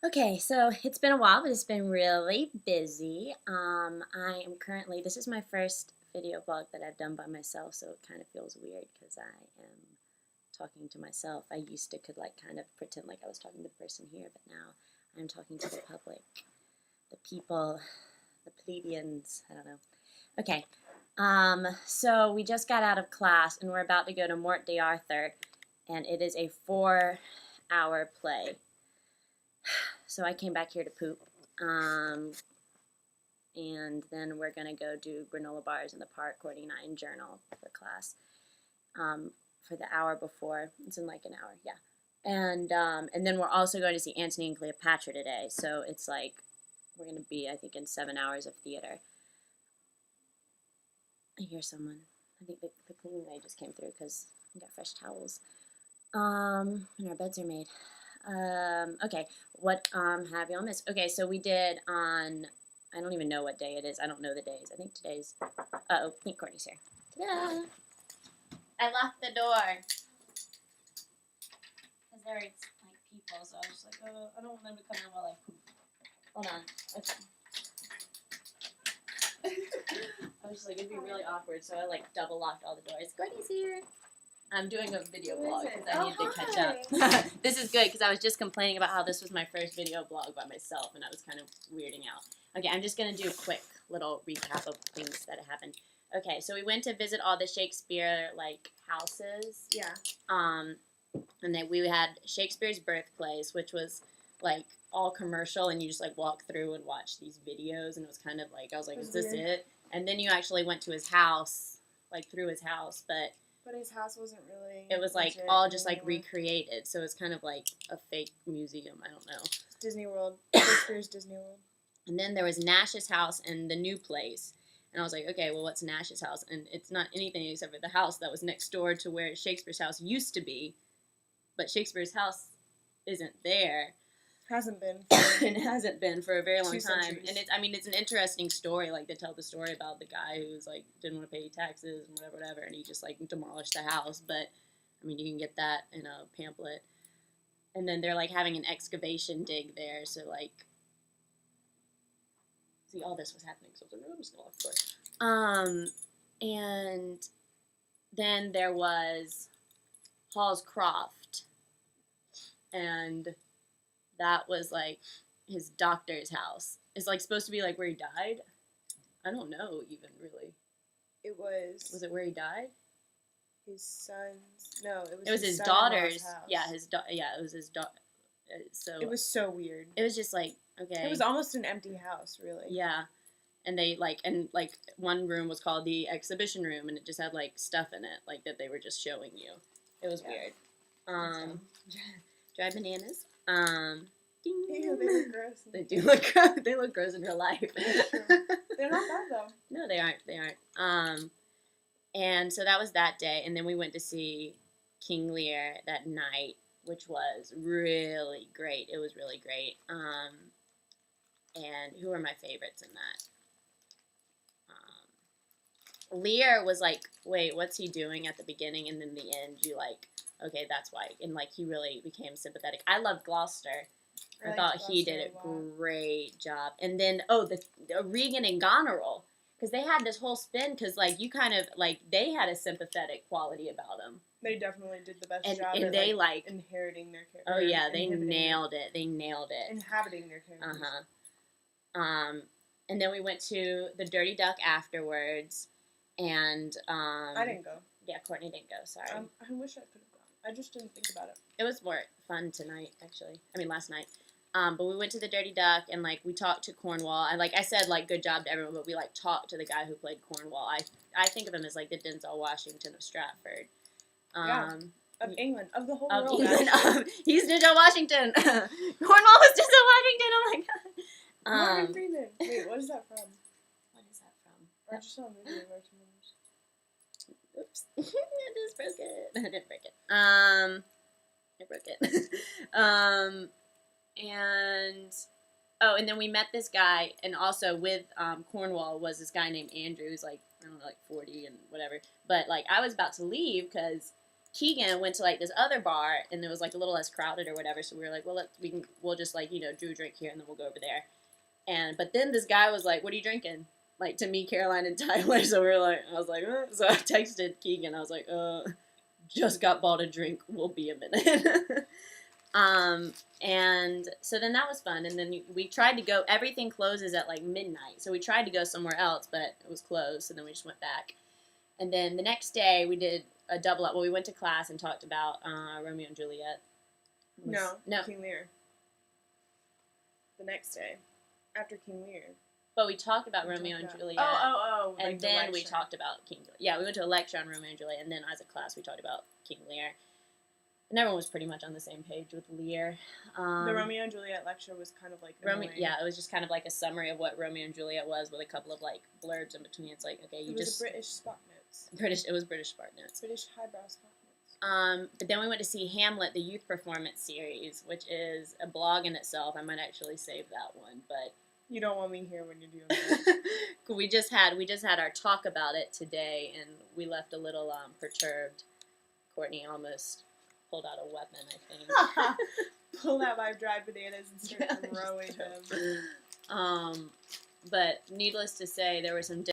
Okay, so it's been a while, but it's been really busy. I am currently, this is my first video blog that I've done by myself, so it kind of feels weird because I am talking to myself. I used to could like kind of pretend like I was talking to the person here, but now I'm talking to the public, the people, the plebeians, I don't know. Okay, so we just got out of class and we're about to go to Morte d'Arthur, and it is a 4-hour play. So I came back here to poop. And then we're going to go do granola bars in the park, Courtney and I, and journal for class for the hour before. It's in like an hour, yeah. And then we're also going to see Antony and Cleopatra today. So it's like we're going to be, I think, in 7 hours of theater. I hear someone. I think the cleaning lady just came through because we got fresh towels. And our beds are made. Okay, what have y'all missed? Okay, so we did on, I don't even know what day it is. I don't know the days. I think today's, I think Courtney's here. Ta-da! I locked the door. Because there are, like, people, so I was just like, oh, I don't want them to come in while I poop. Hold on. Okay. I was just like, it'd be really awkward, so I, like, double locked all the doors. Courtney's here. I'm doing a video blog because I need to catch up. This is good because I was just complaining about how this was my first video blog by myself and I was kind of weirding out. Okay, I'm just going to do a quick little recap of things that happened. Okay, so we went to visit all the Shakespeare, like, houses. Yeah. And then we had Shakespeare's birthplace, which was, like, all commercial and you just, like, walk through and watch these videos and it was kind of like, I was like, is this it? And then you actually went to his house, like, through his house, but his house wasn't really. it was like all just like recreated, so it's kind of like a fake museum. I don't know. Disney World, Shakespeare's Disney World. And then there was Nash's house and the new place, and I was like, okay, well, what's Nash's house? And it's not anything except for the house that was next door to where Shakespeare's house used to be, but Shakespeare's house isn't there. Hasn't been. It hasn't been for a very long time. Centuries. And it's an interesting story. Like they tell the story about the guy who's like didn't want to pay taxes and whatever, and he just like demolished the house. But I mean, you can get that in a pamphlet. And then they're like having an excavation dig there, so like, see, all this was happening. So I was like, I'm just gonna lock the door. And then there was Hall's Croft, and that was like his doctor's house. It's like supposed to be like where he died. I don't know even really. It was. Was it where he died? His son's. No, it was. It was his daughter's. Yeah, it was his daughter. So it was so weird. It was just like okay. It was almost an empty house, really. Yeah, and they like one room was called the exhibition room, and it just had like stuff in it, like that they were just showing you. It was weird. Dry bananas. Ding. Ew, they look gross. They do look gross. They look gross in real life. They're not bad though. No, they aren't. They aren't. And so that was that day, and then we went to see King Lear that night, which was really great. It was really great. And who are my favorites in that? Lear was like, wait, what's he doing at the beginning? And then the end, you like, okay, that's why. And like, he really became sympathetic. I loved Gloucester. I thought he did a great job. And then, the Regan and Goneril. Because they had this whole spin, because, like, you kind of, like, they had a sympathetic quality about them. They definitely did the best job and at, they, like, inheriting their character. Oh, yeah, they nailed it. They nailed it. Inhabiting their characters. And then we went to the Dirty Duck afterwards, and, I didn't go. Yeah, Courtney didn't go, sorry. I wish I could have gone. I just didn't think about it. It was more fun tonight, actually. I mean, last night. But we went to the Dirty Duck, and, like, we talked to Cornwall. And, like, I said, like, good job to everyone, but we, like, talked to the guy who played Cornwall. I think of him as, like, the Denzel Washington of Stratford. Of England. Of the whole of world, England. He's Denzel Washington. Cornwall was Denzel Washington. Oh, my God. Morgan Freeman. Wait, what is that from? What is that from? I just saw a movie of Archie Members. Oops. I just broke it. I didn't break it. I broke it. And then we met this guy, and also with Cornwall was this guy named Andrew, who's like, I don't know, like 40 and whatever. But like, I was about to leave because Keegan went to like this other bar, and it was like a little less crowded or whatever. So we were like, well, we'll just like do a drink here, and then we'll go over there. But then this guy was like, "What are you drinking?" Like to me, Caroline, and Tyler. So we were like, I was like, so I texted Keegan. I was like, just got bought a drink. We'll be a minute. And so then that was fun. And then we tried to go. Everything closes at like midnight, so we tried to go somewhere else, but it was closed. So then we just went back. And then the next day we did a double up. Well, we went to class and talked about Romeo and Juliet. No. No. King Lear. The next day. After King Lear. But we talked about Romeo and Juliet. Oh. And like the then we lecture. talked about King Lear. Yeah, we went to a lecture on Romeo and Juliet, and then as a class we talked about King Lear. And everyone was pretty much on the same page with Lear. The Romeo and Juliet lecture was kind of like annoying. Yeah, it was just kind of like a summary of what Romeo and Juliet was with a couple of like blurbs in between. It's like, okay, It was a British spot notes. It was British SparkNotes. British highbrow spot notes. But then we went to see Hamlet, the youth performance series, which is a blog in itself. I might actually save that one, but You don't want me here when you're doing that. we just had our talk about it today, and we left a little perturbed. Courtney almost pulled out a weapon, I think. Pulled out my dried bananas and started throwing them. But needless to say, there were some